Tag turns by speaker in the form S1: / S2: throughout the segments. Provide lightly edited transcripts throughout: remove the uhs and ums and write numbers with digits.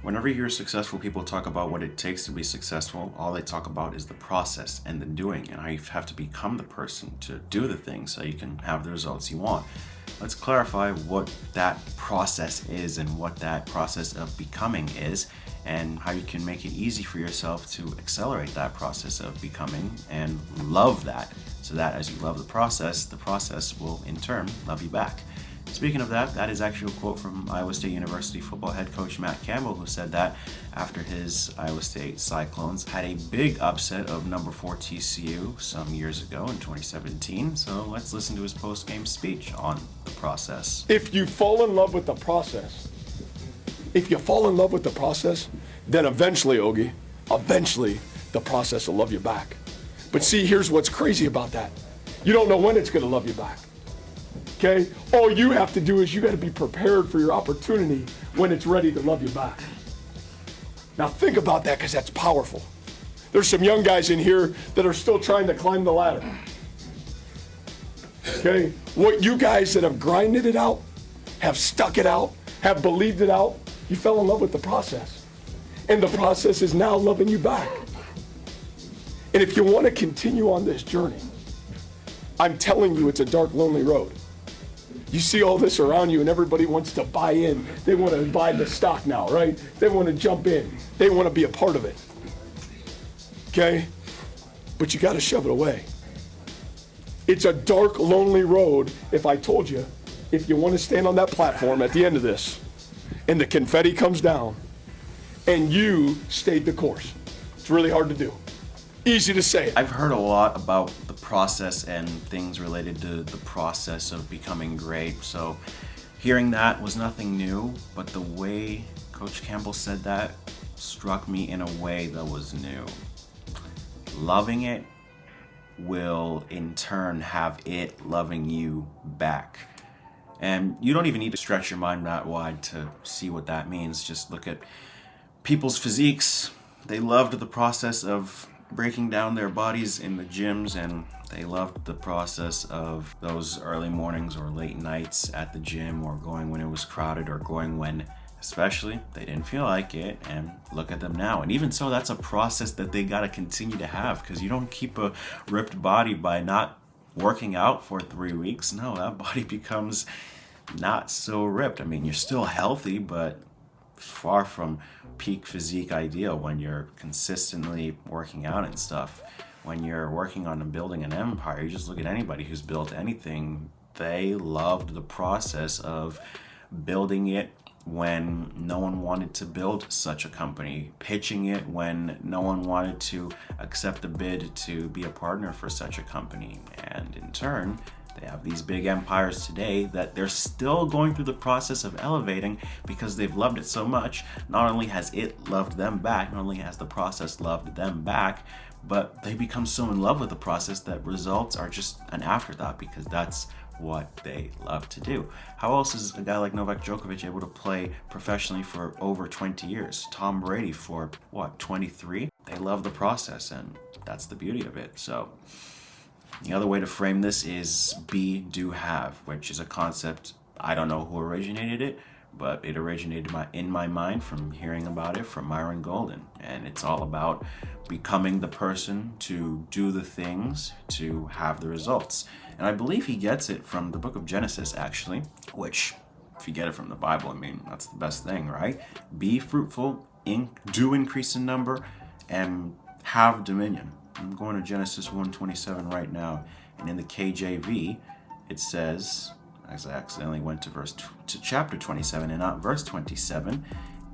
S1: Whenever you hear successful people talk about what it takes to be successful, all they talk about is the process and the doing and how you have to become the person to do the things so you can have the results you want. Let's clarify what that process is and what that process of becoming is, and how you can make it easy for yourself to accelerate that process of becoming and love that, so that as you love the process will in turn love you back. Speaking of that, that is actually a quote from Iowa State University football head coach Matt Campbell, who said that after his Iowa State Cyclones had a big upset of number 4 TCU some years ago in 2017. So let's listen to his post-game speech on the process.
S2: If you fall in love with the process, then eventually, Ogie, the process will love you back. But see, here's what's crazy about that. You don't know when it's going to love you back. Okay? All you have to do is you got to be prepared for your opportunity when it's ready to love you back. Now think about that, because that's powerful. There's some young guys in here that are still trying to climb the ladder. Okay? What you guys that have grinded it out, have stuck it out, have believed it out, you fell in love with the process. And the process is now loving you back. And if you want to continue on this journey, I'm telling you, it's a dark, lonely road. You see all this around you and everybody wants to buy in. They want to buy the stock now, right? They want to jump in. They want to be a part of it. Okay? But you got to shove it away. It's a dark, lonely road. If I told you, if you want to stand on that platform at the end of this and the confetti comes down and you stayed the course, it's really hard to do. Easy to say.
S1: I've heard a lot about the process and things related to the process of becoming great, so hearing that was nothing new, but the way Coach Campbell said that struck me in a way that was new. Loving it will in turn have it loving you back. And you don't even need to stretch your mind that wide to see what that means. Just look at people's physiques. They loved the process of breaking down their bodies in the gyms, and they loved the process of those early mornings or late nights at the gym, or going when it was crowded, or going when especially they didn't feel like it. And look at them now. And even so, that's a process that they got to continue to have, because you don't keep a ripped body by not working out for 3 weeks. No, that body becomes not so ripped. I mean, you're still healthy, but far from peak physique ideal when you're consistently working out and stuff. When you're working on building an empire, you just look at anybody who's built anything. They loved the process of building it when no one wanted to build such a company, pitching it when no one wanted to accept a bid to be a partner for such a company. And in turn, they have these big empires today that they're still going through the process of elevating, because they've loved it so much. Not only has it loved them back, not only has the process loved them back, but they become so in love with the process that results are just an afterthought, because that's what they love to do. How else is a guy like Novak Djokovic able to play professionally for over 20 years? Tom Brady for, 23? They love the process, and that's the beauty of it. So the other way to frame this is be, do, have, which is a concept. I don't know who originated it, but it originated in my mind from hearing about it from Myron. And it's all about becoming the person to do the things to have the results. And I believe he gets it from the book of Genesis, actually, which, if you get it from the Bible, I mean, that's the best thing, right? Be fruitful, do increase in number, and have dominion. I'm going to Genesis 1:27 right now, and in the KJV, it says, as I accidentally went to chapter 27 and not verse 27,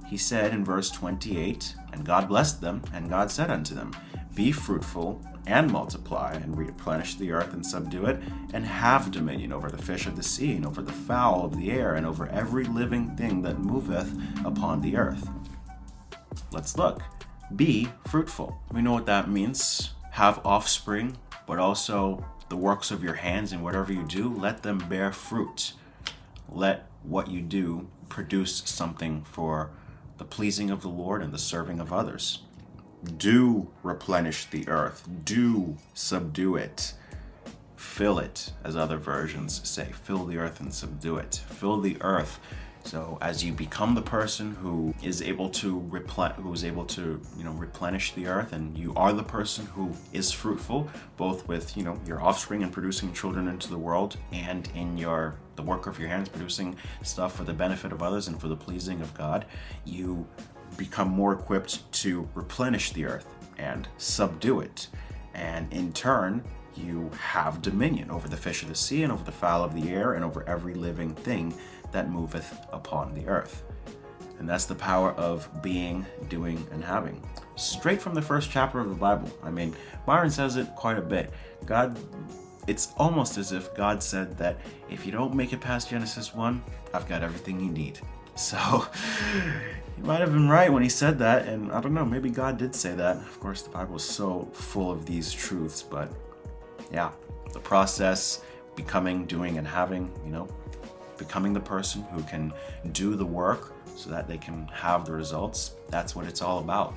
S1: he said in verse 28, "And God blessed them, and God said unto them, Be fruitful and multiply, and replenish the earth and subdue it, and have dominion over the fish of the sea, and over the fowl of the air, and over every living thing that moveth upon the earth." Let's look. Be fruitful. We know what that means. Have offspring, but also the works of your hands, and whatever you do, let them bear fruit. Let what you do produce something for the pleasing of the Lord and the serving of others. Do replenish the earth. Do subdue it. Fill it, as other versions say. Fill the earth and subdue it. Fill the earth So as you become the person who is able to replenish the earth, and you are the person who is fruitful, both with your offspring and producing children into the world, and in the work of your hands, producing stuff for the benefit of others and for the pleasing of God, you become more equipped to replenish the earth and subdue it. And in turn, you have dominion over the fish of the sea and over the fowl of the air and over every living thing that moveth upon the earth. And that's the power of being, doing, and having. Straight from the first chapter of the Bible. I mean, Myron says it quite a bit. It's almost as if God said that if you don't make it past Genesis 1, I've got everything you need. So, he might have been right when he said that, and I don't know, maybe God did say that. Of course, the Bible is so full of these truths, but yeah, the process, becoming, doing, and having, becoming the person who can do the work so that they can have the results, that's what it's all about.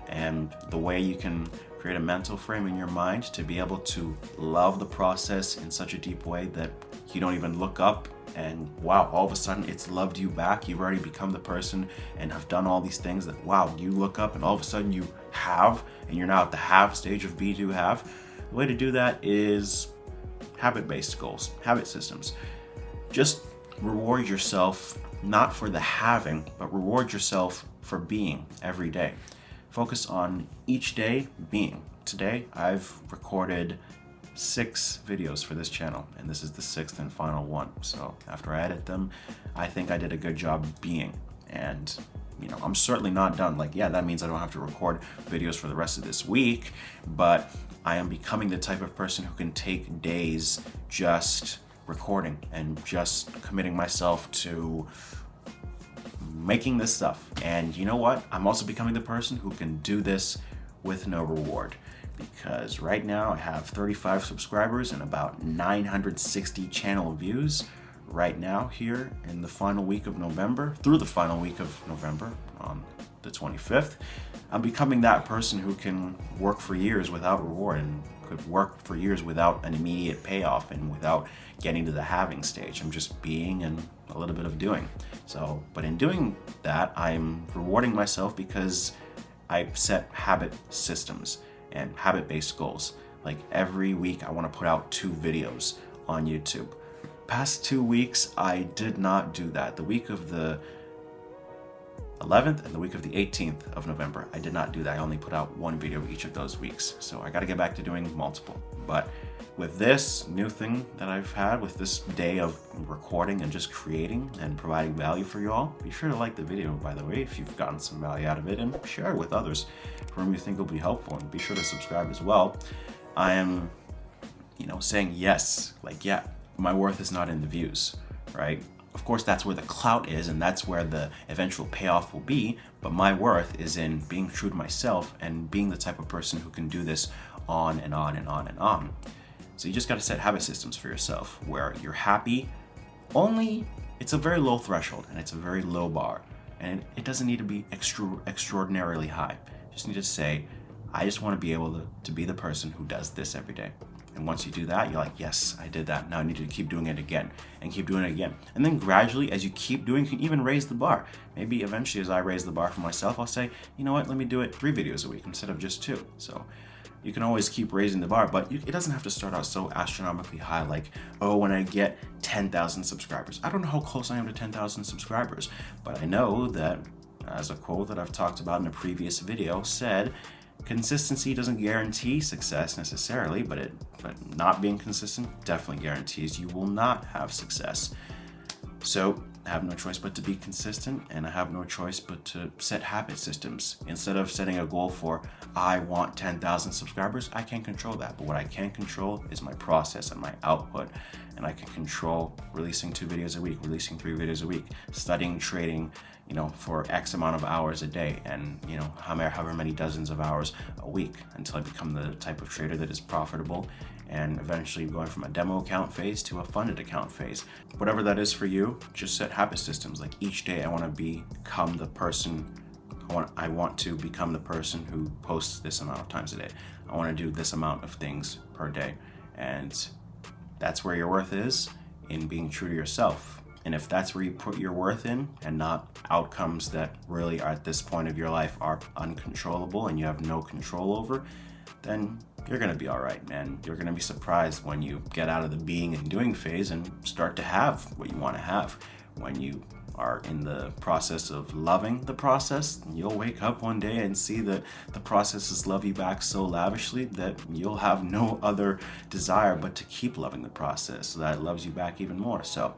S1: And the way you can create a mental frame in your mind to be able to love the process in such a deep way that you don't even look up and wow, all of a sudden it's loved you back. You've already become the person and have done all these things that wow, you look up and all of a sudden you have, and you're now at the have stage of be, do, have. The way to do that is habit-based goals, habit systems. Just reward yourself not for the having, but reward yourself for being every day. Focus on each day being. Today, I've recorded 6 videos for this channel, and this is the 6th and final one. So after I edit them, I think I did a good job being. And I'm certainly not done. That means I don't have to record videos for the rest of this week, but I am becoming the type of person who can take days just recording and just committing myself to making this stuff. And you know what? I'm also becoming the person who can do this with no reward, because right now I have 35 subscribers and about 960 channel views. Right now, here in the final week of November, through the final week of November on the 25th, I'm becoming that person who can work for years without reward and could work for years without an immediate payoff and without getting to the having stage. I'm just being and a little bit of doing. So, but in doing that, I'm rewarding myself because I set habit systems and habit-based goals. Like every week, I want to put out 2 videos on YouTube. Past 2 weeks, I did not do that. The week of the 11th and the week of the 18th of November, I did not do that. I only put out 1 video each of those weeks. So I got to get back to doing multiple. But with this new thing that I've had, with this day of recording and just creating and providing value for you all, be sure to like the video, by the way, if you've gotten some value out of it, and share it with others for whom you think will be helpful, and be sure to subscribe as well. I am, saying yes, my worth is not in the views, right? Of course, that's where the clout is, and that's where the eventual payoff will be, but my worth is in being true to myself and being the type of person who can do this on and on and on and on. So you just got to set habit systems for yourself where you're happy it's a very low threshold and it's a very low bar, and it doesn't need to be extraordinarily high. You just need to say, I just want to be able to be the person who does this every day. And once you do that, you're like, yes, I did that. Now I need to keep doing it again and keep doing it again. And then gradually, as you keep doing, you can even raise the bar. Maybe eventually, as I raise the bar for myself, I'll say, you know what, let me do it 3 videos a week instead of just 2. So you can always keep raising the bar, but it doesn't have to start out so astronomically high, like, oh, when I get 10,000 subscribers. I don't know how close I am to 10,000 subscribers, but I know that, as a quote that I've talked about in a previous video said, consistency doesn't guarantee success necessarily, but not being consistent definitely guarantees you will not have success. So I have no choice but to be consistent, and I have no choice but to set habit systems. Instead of setting a goal for, I want 10,000 subscribers, I can't control that. But what I can control is my process and my output. And I can control releasing 2 videos a week, releasing 3 videos a week, studying trading, for X amount of hours a day, and however many dozens of hours a week until I become the type of trader that is profitable, and eventually going from a demo account phase to a funded account phase. Whatever that is for you, just set habit systems. Like each day I want to become the person, I want to become the person who posts this amount of times a day. I want to do this amount of things per day. And that's where your worth is, in being true to yourself. And if that's where you put your worth in and not outcomes that really are at this point of your life are uncontrollable and you have no control over, then you're gonna be all right, man. You're gonna be surprised when you get out of the being and doing phase and start to have what you wanna have. When you are in the process of loving the process, you'll wake up one day and see that the processes love you back so lavishly that you'll have no other desire but to keep loving the process, so that it loves you back even more. So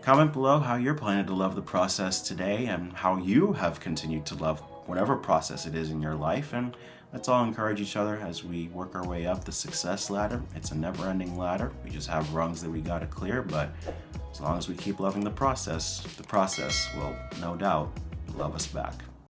S1: comment below how you're planning to love the process today and how you have continued to love whatever process it is in your life. And let's all encourage each other as we work our way up the success ladder. It's a never-ending ladder. We just have rungs that we gotta clear, but as long as we keep loving the process will no doubt love us back.